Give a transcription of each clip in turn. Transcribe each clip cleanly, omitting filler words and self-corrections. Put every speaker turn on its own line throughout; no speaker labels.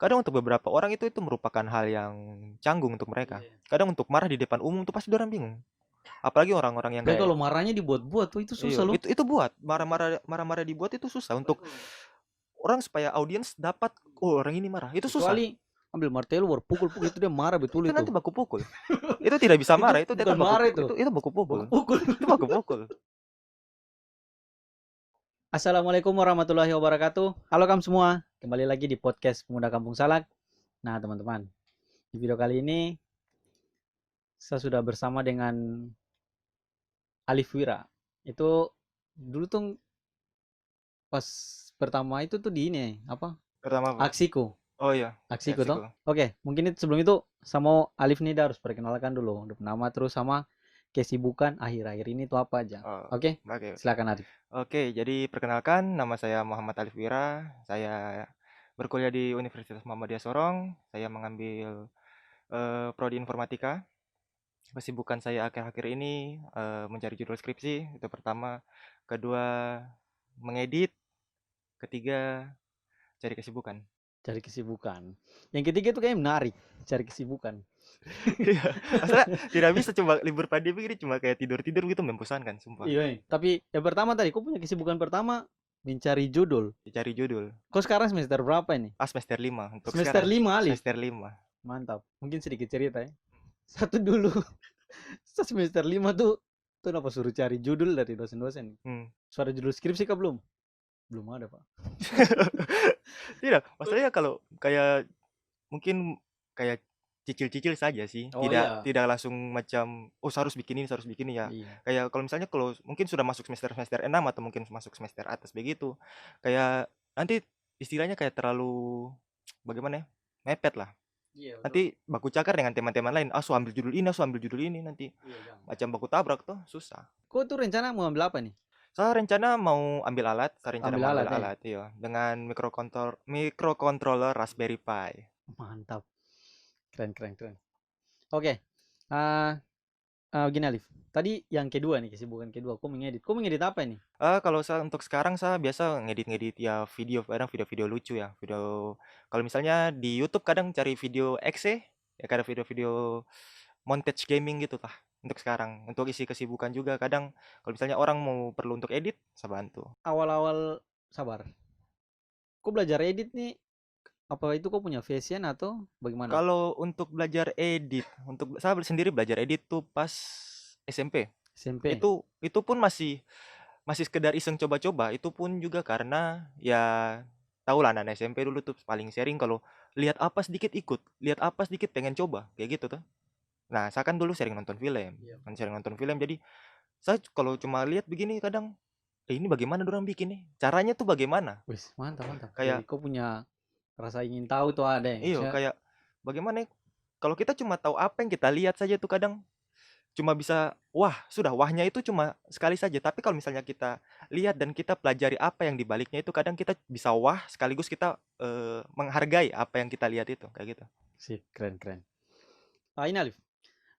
kadang untuk beberapa orang itu merupakan hal yang canggung untuk mereka.
Iya.
Kadang untuk marah di depan umum tuh pasti dorang bingung. Apalagi orang-orang yang
Dan
kayak
kalau marahnya dibuat-buat tuh itu
iya,
susah loh.
itu buat marah-marah dibuat itu susah untuk orang supaya audiens dapat, "Oh, orang ini marah." Itu susah.
Kecuali ambil martelo baru pukul-pukul itu dia marah betul
Itu
itu.
nanti baku pukul. Itu tidak bisa
Itu
marah, itu
bukan
tetap baku
marah itu,
itu baku pukul.
baku pukul.
Itu baku pukul.
Assalamualaikum warahmatullahi wabarakatuh. Halo kamu semua, kembali lagi di podcast Pemuda Kampung Salak. Nah teman-teman, di video kali ini saya sudah bersama dengan Alif Wira. Itu dulu tuh pas pertama itu tuh di ini apa?
Pertama apa?
Aksiku,
Oh iya,
aksiku toh.
Meksiko.
Oke, mungkin itu sebelum itu sama Alif nih dia harus perkenalkan dulu untuk nama terus sama kesibukan akhir-akhir ini tuh apa aja.
Oh,
Oke,
oke oke.
silakan Alif.
Oke, jadi perkenalkan nama saya Muhammad Alif Wira. Saya berkuliah di Universitas Muhammadiyah Sorong. Saya mengambil prodi informatika. Kesibukan saya akhir-akhir ini mencari judul skripsi, itu pertama. Kedua, mengedit. Ketiga, cari kesibukan.
Cari kesibukan. Yang ketiga itu kayaknya menarik, cari kesibukan.
Iya, masalah tidak bisa cuma libur pandemi ini cuma kayak tidur-tidur gitu membosankan, sumpah.
Iya. Tapi yang pertama tadi, kau punya kesibukan pertama mencari judul.
Dicari judul.
Kau sekarang semester berapa ini?
Semester 5 untuk
Semester
sekarang.
5 Alif.
Semester 5.
Mantap. Mungkin sedikit cerita ya. Satu dulu. Semester 5 tuh kenapa suruh cari judul dari dosen-dosen?
Hmm.
Suara judul skripsi kah belum? Belum ada, Pak.
Tidak, maksudnya kalau kayak mungkin kayak cicil-cicil saja sih,
Oh
tidak
iya.
tidak langsung macam oh harus bikin ini ya.
Iya.
Kayak kalau mungkin sudah masuk semester 6 atau mungkin masuk semester atas begitu. Kayak nanti istilahnya kayak terlalu bagaimana ya? Mepet lah.
Iya, betul.
Nanti baku cakar dengan teman-teman lain. Ah, so ambil judul ini, so ambil judul ini nanti
Iya, jangan.
macam baku tabrak tuh susah.
Kau tuh rencana mau ambil apa nih?
Saya rencana mau ambil alat,
Ambil alat ya.
iya, dengan microcontroller Raspberry Pi.
Mantap. Keren, keren, keren. Oke. Gini Alif. Tadi yang kedua nih, kesibukan kedua. Kau mengedit. Kau mengedit apa ini?
Kalau saya untuk sekarang saya biasa ngedit-ngedit ya video, kadang video-video lucu ya, video kalau misalnya di YouTube kadang cari video exe, ya kadang video-video montage gaming gitu lah untuk sekarang. Untuk isi kesibukan juga kadang kalau misalnya orang mau perlu untuk edit, saya bantu.
Awal-awal sabar. Kau belajar edit nih, apa itu kau punya passion atau bagaimana?
Kalau untuk belajar edit, untuk saya sendiri belajar edit tuh pas SMP.
SMP.
Itu pun masih masih sekedar iseng coba-coba, itu pun juga karena ya tahulah anak SMP dulu tuh paling sering kalau lihat apa sedikit ikut, lihat apa sedikit pengen coba, kayak gitu tuh. Nah, saya kan dulu sering nonton film,
Iya.
jadi saya kalau cuma lihat begini kadang, ini bagaimana dorang bikin nih? Caranya tuh bagaimana?
Wis, mantap, mantap. Jadi
Kayak
kau punya rasa ingin tahu tuh ada ya.
iyo, kayak bagaimana ya? Kalau kita cuma tahu apa yang kita lihat saja tuh kadang cuma bisa wah, sudah wahnya itu cuma sekali saja. Tapi kalau misalnya kita lihat dan kita pelajari apa yang dibaliknya itu kadang kita bisa wah sekaligus kita menghargai apa yang kita lihat itu kayak gitu.
Sip, keren, keren. Ini Alif.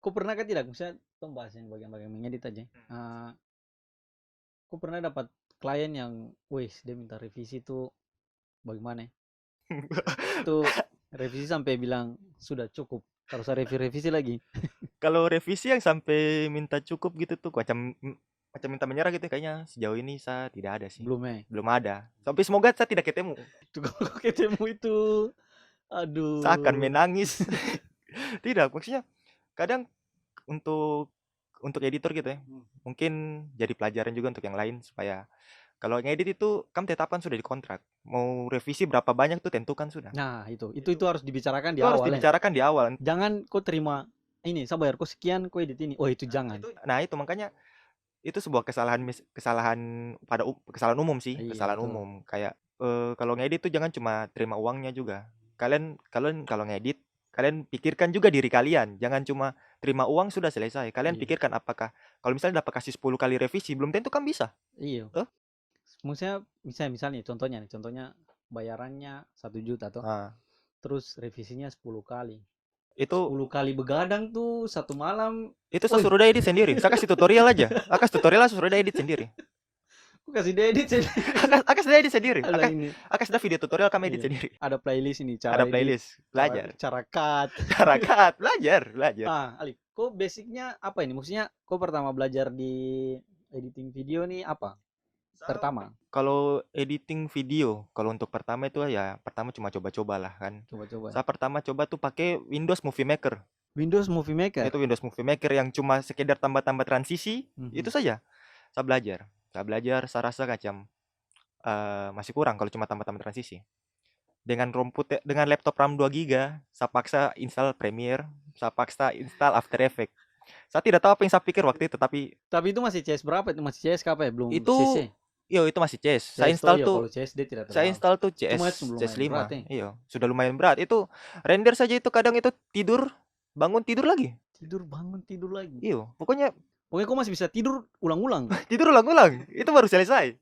Kau pernah kan tidak? Misalnya kita bahas yang bagian-bagian mengedit aja. Kau pernah dapat klien yang, wis dia minta revisi tuh bagaimana ya? Tuh revisi sampai bilang sudah cukup, harus ada revisi lagi.
Kalau revisi yang sampai minta cukup gitu tuh macam minta menyerah gitu kayaknya sejauh ini saya tidak ada sih.
Belum ya.
Belum ada. Tapi semoga saya tidak ketemu.
Tuh kalau ketemu itu,
Saya akan
aduh.
menangis. Tidak, maksudnya kadang untuk editor gitu ya. Mungkin jadi pelajaran juga untuk yang lain supaya kalau ngedit itu kan tetapkan sudah di kontrak. Mau revisi berapa banyak tuh tentukan sudah.
Nah itu harus dibicarakan di
Itu harus
awal ya.
dibicarakan di awal.
Jangan kau terima ini, saya bayar kau sekian, kau edit ini. Oh itu jangan.
Itu makanya itu sebuah kesalahan umum sih,
Iya
kesalahan
betul.
umum. Kayak kalau ngedit tuh jangan cuma terima uangnya juga. Kalian kalau ngedit, kalian pikirkan juga diri kalian. Jangan cuma terima uang sudah selesai. Kalian
Iya.
pikirkan apakah kalau misalnya dapat kasih 10 kali revisi, belum tentu kan bisa.
Iya.
Tuh.
Maksudnya misalnya contohnya bayarannya 1 juta tuh.
Nah,
Terus revisinya 10 kali.
itu
10 kali begadang tuh satu malam.
itu saya
Woi,
suruh dia edit sendiri. Saya kasih tutorial aja. Saya kasih tutorial, saya suruh dia edit sendiri.
Aku kasih dia edit sendiri.
Akas sudah edit sendiri.
Ada ini.
Akas sudah video tutorial kami edit
Iya.
sendiri.
Ada playlist ini
Ada
cara edit,
playlist, belajar.
cara cut.
Cara cut, belajar.
Alif, kok basicnya apa ini? Maksudnya kok pertama belajar di editing video nih apa? Pertama,
Kalau editing video, kalau untuk pertama itu ya pertama cuma coba-coba lah kan.
coba-coba.
Saya pertama coba tuh pakai Windows Movie Maker.
Windows Movie Maker.
Itu Windows Movie Maker yang cuma sekedar tambah-tambah transisi, itu saja. Saya belajar, saya rasa macam masih kurang kalau cuma tambah-tambah transisi. Dengan dengan laptop RAM 2 GB, saya paksa install Premiere, saya paksa install After Effects. Saya tidak tahu apa yang saya pikir waktu itu, tapi
itu masih CS berapa? Itu masih CS apa ya? Belum
itu
CC.
iya itu masih CS.
CS
Saya install
iya,
tuh
kalau CS dia tidak
saya
terlalu.
install tuh
Itu
CS
lumayan berat,
CS5. Iya, sudah lumayan berat. Itu render saja itu kadang itu tidur, bangun tidur lagi.
Tidur bangun tidur lagi.
Iya, pokoknya
kok masih bisa tidur ulang-ulang.
tidur ulang-ulang. Itu baru selesai.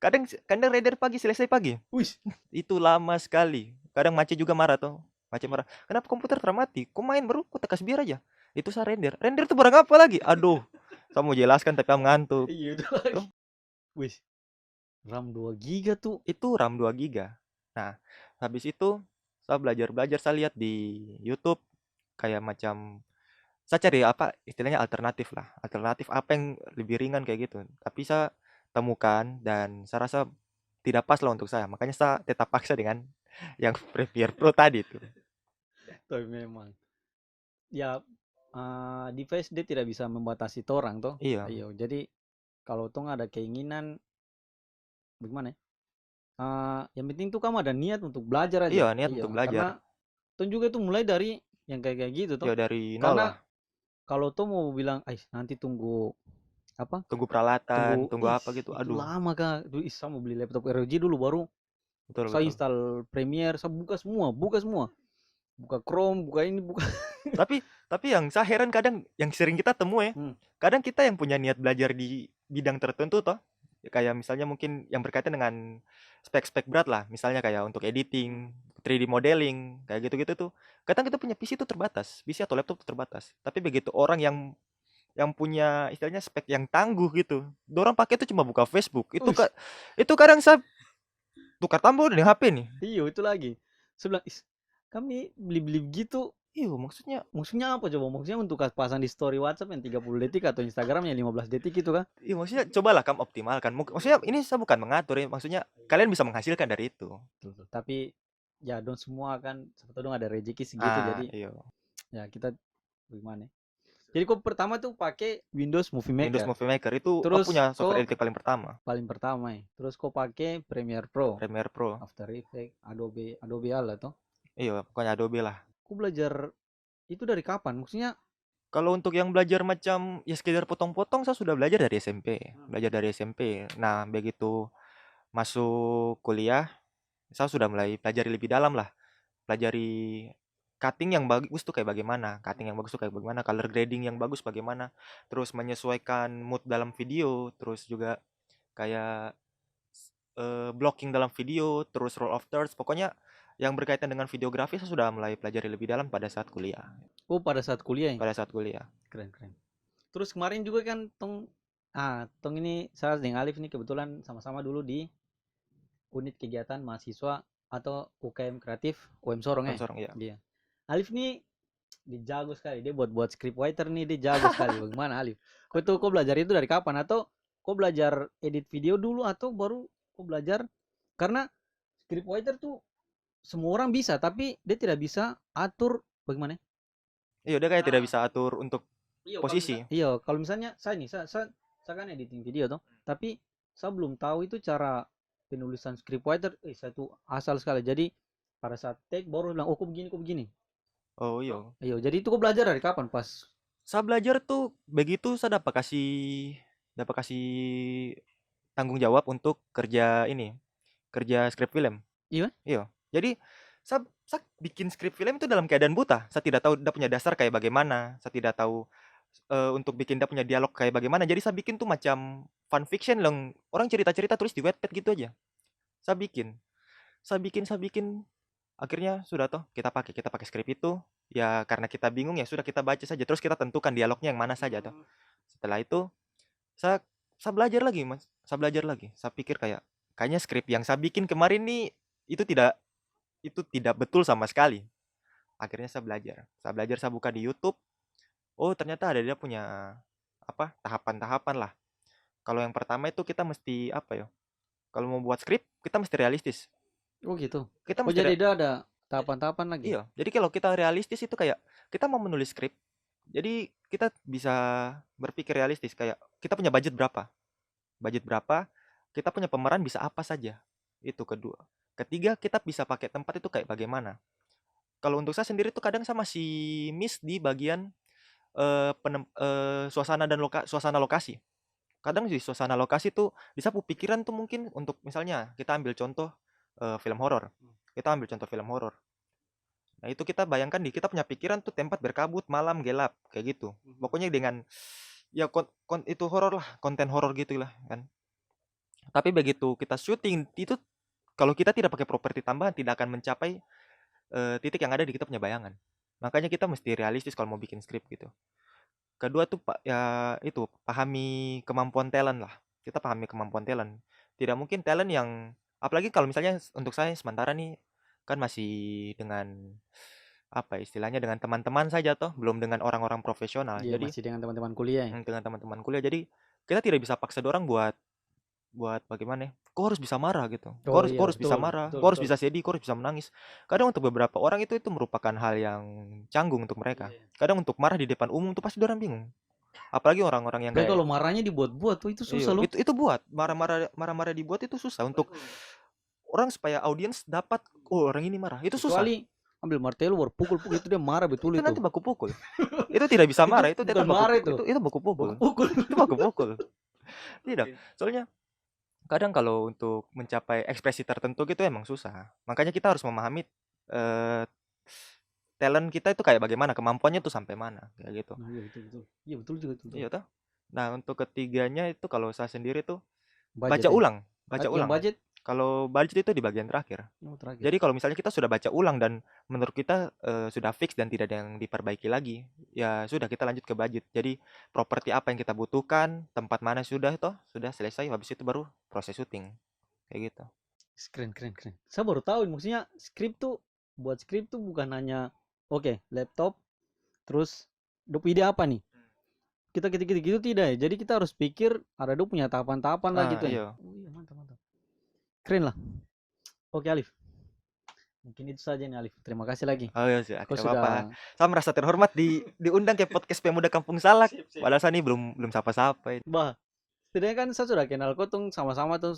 Kadang render pagi selesai pagi.
Wih,
Itu lama sekali. Kadang Mace juga marah tuh. Mace marah. Kenapa komputer termati? Kok main baru? Kok tekas biar aja. Itu saya render. Render tuh barang apa lagi? Aduh. Saya mau jelaskan tapi kamu ngantuk.
iya itu lagi. Wih, RAM 2 GB tuh.
Itu RAM 2 GB. Nah, habis itu saya belajar, saya lihat di YouTube kayak macam saya cari apa istilahnya alternatif lah. Alternatif apa yang lebih ringan kayak gitu. Tapi saya temukan dan saya rasa tidak pas lah untuk saya. Makanya saya tetap paksa dengan yang Premiere Pro tadi tuh.
Tapi memang ya device dia tidak bisa membatasi orang toh.
Iya.
Ayo, jadi kalau tong ada keinginan bagaimana ya? Yang penting tuh kamu ada niat untuk belajar aja.
Iya, niat untuk belajar.
Karena tong juga itu mulai dari yang kayak gitu toh.
Iya, dari nol
Karena
lah.
kalau tuh mau bilang, nanti tunggu apa?
Tunggu peralatan, tunggu apa gitu.
Itu
Aduh.
lama kak. Saya mau beli laptop ROG dulu baru.
Betul,
Saya
betul.
install Premiere, saya buka semua. Buka Chrome, buka ini, buka.
Tapi yang saya heran kadang yang sering kita temui ya. Kadang kita yang punya niat belajar di bidang tertentu toh. Kayak misalnya mungkin yang berkaitan dengan spek-spek berat lah. Misalnya kayak untuk editing, 3D modeling, kayak gitu-gitu tuh. Kadang kita punya PC itu terbatas. PC atau laptop itu terbatas. Tapi begitu orang yang punya istilahnya spek yang tangguh gitu. Dorang pakai itu cuma buka Facebook. Itu kadang saya tukar tambah dengan HP nih.
Iya, itu lagi. Saya bilang, kami beli-beli gitu.
Iya, maksudnya
apa coba? Maksudnya untuk pasang di story WhatsApp yang 30 detik atau Instagram yang 15 detik gitu kan?
Iya, maksudnya cobalah kamu optimalkan. Maksudnya ini saya bukan mengatur ya. Maksudnya kalian bisa menghasilkan dari itu.
Tapi ya dong semua kan sebetulnya ada rezeki segitu jadi
iya.
Ya kita gimana? Jadi kok pertama tuh pakai Windows Movie Maker.
Windows Movie Maker itu
Terus
punya software editing paling pertama.
Ya. Terus kok pakai Premiere Pro.
After
Effects, Adobe Allah toh.
Iya, pokoknya Adobe lah.
Kok belajar itu dari kapan? Maksudnya
kalau untuk yang belajar macam ya sekedar potong-potong saya sudah belajar dari SMP. Nah, begitu masuk kuliah saya sudah mulai pelajari lebih dalam lah. Pelajari cutting yang bagus tuh kayak bagaimana, color grading yang bagus bagaimana, terus menyesuaikan mood dalam video, terus juga kayak blocking dalam video, terus roll of thirds, pokoknya yang berkaitan dengan videografi saya sudah mulai pelajari lebih dalam pada saat kuliah.
pada saat kuliah ya?
Pada saat kuliah.
Keren. Terus kemarin juga kan tong ini saya dengan Alif ini kebetulan sama-sama dulu di unit kegiatan mahasiswa atau UKM kreatif UM Sorong ya. Iya. Alif nih dia jago sekali, dia buat script writer nih, dia jago sekali. Bagaimana Alif? Kau belajar itu dari kapan? Atau kau belajar edit video dulu atau baru kau belajar? Karena script writer tuh semua orang bisa, tapi dia tidak bisa atur bagaimana?
Iya, dia kayak tidak bisa atur untuk posisi.
Iya, kalau misalnya saya kan editing video toh, tapi saya belum tahu itu cara penulisan script writer. Saya tuh asal sekali. Jadi pada saat take baru bilang, kok begini.
Oh iya.
Iya, jadi itu kok belajar dari kapan pas?
Saya belajar tuh begitu saya dapat kasih tanggung jawab untuk kerja script film.
Iya?
Iya. Jadi saya bikin script film itu dalam keadaan buta. Saya tidak tahu dia punya dasar kayak bagaimana. Saya tidak tahu untuk bikin dia punya dialog kayak bagaimana. Jadi saya bikin tuh macam fan fiction yang orang cerita-cerita tulis di Wattpad gitu aja. Saya bikin. Akhirnya sudah toh kita pakai script itu. Ya karena kita bingung ya sudah kita baca saja. Terus kita tentukan dialognya yang mana saja toh. Setelah itu saya belajar lagi, Mas. saya belajar lagi. Saya pikir kayaknya skrip yang saya bikin kemarin nih itu tidak betul sama sekali. Akhirnya saya belajar. Saya buka di YouTube. Oh, ternyata ada dia punya apa? Tahapan-tahapan lah. Kalau yang pertama itu kita mesti apa ya? Kalau mau buat skrip, kita mesti realistis.
Oh gitu.
Kita
Oh
mesti
jadi
rea-
dia ada tahapan-tahapan lagi.
iya. Jadi kalau kita realistis itu kayak kita mau menulis skrip. Jadi kita bisa berpikir realistis kayak kita punya budget berapa? Budget berapa? Kita punya pemeran bisa apa saja? Itu kedua. Ketiga, kita bisa pakai tempat itu kayak bagaimana? Kalau untuk saya sendiri tuh kadang saya masih miss di bagian suasana dan suasana lokasi. Kadang di suasana lokasi tuh bisa pikiran tuh mungkin untuk misalnya kita ambil contoh film horor. Kita ambil contoh film horor. Nah, itu kita bayangkan kita punya pikiran tuh tempat berkabut, malam, gelap, kayak gitu. Pokoknya dengan ya itu horor lah, konten horor gitu lah kan. Tapi begitu kita syuting itu kalau kita tidak pakai properti tambahan tidak akan mencapai titik yang ada di kita punya bayangan. Makanya kita mesti realistis kalau mau bikin skrip gitu. Kedua tuh Pak ya itu pahami kemampuan talent lah. Kita pahami kemampuan talent. Tidak mungkin talent yang apalagi kalau misalnya untuk saya sementara nih kan masih dengan apa istilahnya dengan teman-teman saja toh, belum dengan orang-orang profesional.
Iya
Jadi
masih dengan teman-teman kuliah ya.
dengan teman-teman kuliah. Jadi kita tidak bisa paksa dorang buat bagaimana ya, kau harus bisa marah gitu.
Oh
Kau
iya
harus bisa
betul
marah,
betul
kau harus
betul.
bisa sedih, kau harus bisa menangis. Kadang untuk beberapa orang itu merupakan hal yang canggung untuk mereka.
Iya.
Kadang untuk marah di depan umum tuh pasti orang bingung. Apalagi orang-orang yang
Dan
kayak
kalau marahnya dibuat-buat tuh itu
iya,
susah loh.
itu buat marah-marah dibuat itu susah untuk orang supaya audiens dapat oh orang ini marah. Itu susah.
Kecuali ambil martelo baru pukul-pukul itu dia marah betul
Itu
itu.
nanti baku pukul. Itu tidak bisa
Itu
marah, itu
bukan
tetap baku
marah itu.
itu baku pukul.
Baku pukul.
Itu baku pukul. Tidak. Soalnya kadang kalau untuk mencapai ekspresi tertentu gitu emang susah. Makanya kita harus memahami eh, talent kita itu kayak bagaimana, kemampuannya tuh sampai mana, kayak gitu.
Nah, iya betul betul. Iya betul juga betul.
Iya toh. Nah, untuk ketiganya itu kalau saya sendiri tuh
Budget
baca
ya.
ulang, baca
Yang
ulang.
budget
Kalau budget itu di bagian terakhir.
oh, terakhir.
Jadi kalau misalnya kita sudah baca ulang dan menurut kita sudah fix dan tidak ada yang diperbaiki lagi, ya sudah kita lanjut ke budget. Jadi properti apa yang kita butuhkan, tempat mana sudah toh, sudah selesai, habis itu baru proses syuting. Kayak gitu.
Keren keren keren. Saya baru tahu maksudnya buat skrip tuh bukan hanya oke, laptop terus dop ide apa nih? Kita gitu-gitu tidak ya. Jadi kita harus pikir ada dong punya tahapan-tahapan lah gitu ya.
Iya.
Oh iya mantap mantap. Keren lah. Oke Alif. Mungkin itu saja nih Alif. Terima kasih lagi.
Oh iya sih,
Kau
tidak apa-apa.
sudah
Saya merasa terhormat diundang ke podcast Pemuda Kampung Salak. Padahal saya ini belum sapa-sapa.
bah. Setidaknya kan saya sudah kenal kau tuh sama-sama tuh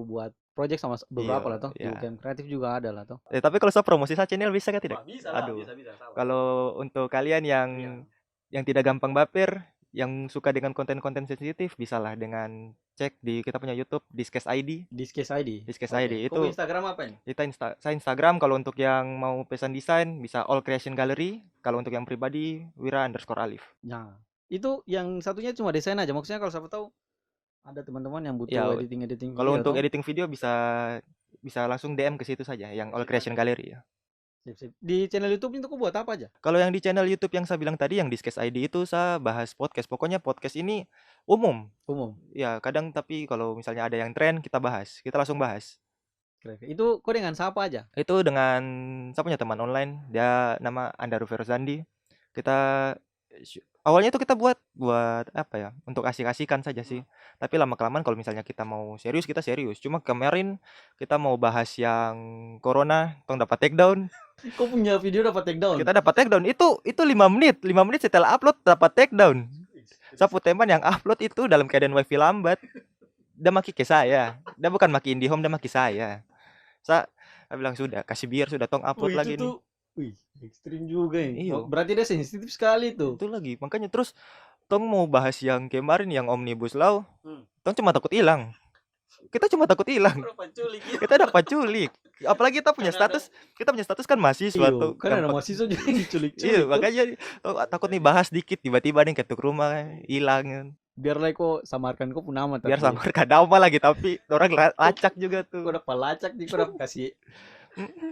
buat project sama beberapa
Iya,
lah toh. Di
iya.
UKM kreatif juga ada lah toh.
Tapi kalau saya promosi saya channel bisa kan tidak?
Bisa lah,
Aduh.
bisa sama.
Kalau untuk kalian yang tidak gampang baper, yang suka dengan konten-konten sensitif, bisalah dengan cek di kita punya YouTube Diskes ID.
Diskes ID.
Diskes
Oke.
ID
Kau
itu
Instagram apa ini?
saya Instagram. Kalau untuk yang mau pesan desain bisa All Creation Gallery. Kalau untuk yang pribadi Wira_Alif.
Nah, itu yang satunya cuma desain aja. Maksudnya kalau siapa tahu ada teman-teman yang butuh
Ya,
editing
kalau
video
untuk
toh.
editing video bisa langsung DM ke situ saja yang All Creation Gallery ya.
Sip, sip. Di channel YouTube itu kau buat apa aja?
Kalau yang di channel YouTube yang saya bilang tadi yang Diskes ID itu saya bahas podcast. Pokoknya podcast ini umum.
Umum.
Ya, kadang tapi kalau misalnya ada yang tren kita bahas. Kita langsung bahas.
Keren. Itu kau dengan siapa aja?
Itu dengan saya punya teman online, dia nama Andaru Ferzandi. Kita awalnya itu kita buat apa ya? Untuk asik-asikan saja sih. Tapi lama-kelamaan kalau misalnya kita mau serius, kita serius. Cuma kemarin kita mau bahas yang corona, tong dapat take down.
Kau punya video dapat take down?
Kita dapat take down. Itu 5 menit. 5 menit setelah upload dapat take down. Sapu teman yang upload itu dalam keadaan wifi lambat. Dia maki ke saya. Dia bukan maki IndiHome, dia maki saya. Saya bilang sudah, kasih biar sudah tong upload
Wih,
lagi
itu
nih.
tuh, wih, ekstrim juga ya.
Iya.
Berarti dia sensitif sekali tuh.
Itu lagi. Makanya terus tong mau bahas yang kemarin yang Omnibus Law. Tong cuma takut hilang. Kita cuma takut hilang. Kita dapat culik. Apalagi kita punya status kan mahasiswa
Iya,
tuh.
kan ada mahasiswa juga yang diculik-culik.
Iya, makanya takut nih bahas dikit tiba-tiba nih ketuk rumah hilang.
Biarlah kok samarkan kok pun nama
Biar
tapi.
samar kadama lagi tapi orang lacak juga
Kok
tuh.
dapat lacak nih, kok dapat kasih.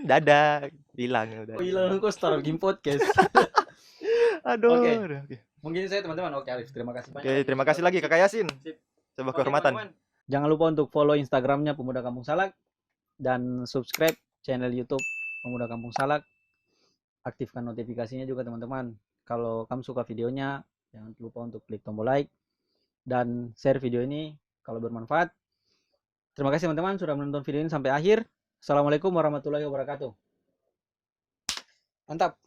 Dadah, hilang udah.
Oh hilang kok Star Game Podcast.
Aduh.
Oke.
Oke.
Mungkin saya teman-teman. Oke Alif, terima kasih banyak.
Oke, terima kasih lagi Kakak Yasin.
Sip.
Sebuah
Oke,
kehormatan.
teman-teman. Jangan lupa untuk follow Instagramnya Pemuda Kampung Salak dan subscribe channel YouTube Pemuda Kampung Salak. Aktifkan notifikasinya juga teman-teman. Kalau kamu suka videonya, jangan lupa untuk klik tombol like dan share video ini kalau bermanfaat. Terima kasih teman-teman sudah menonton video ini sampai akhir. Assalamualaikum warahmatullahi wabarakatuh. Mantap.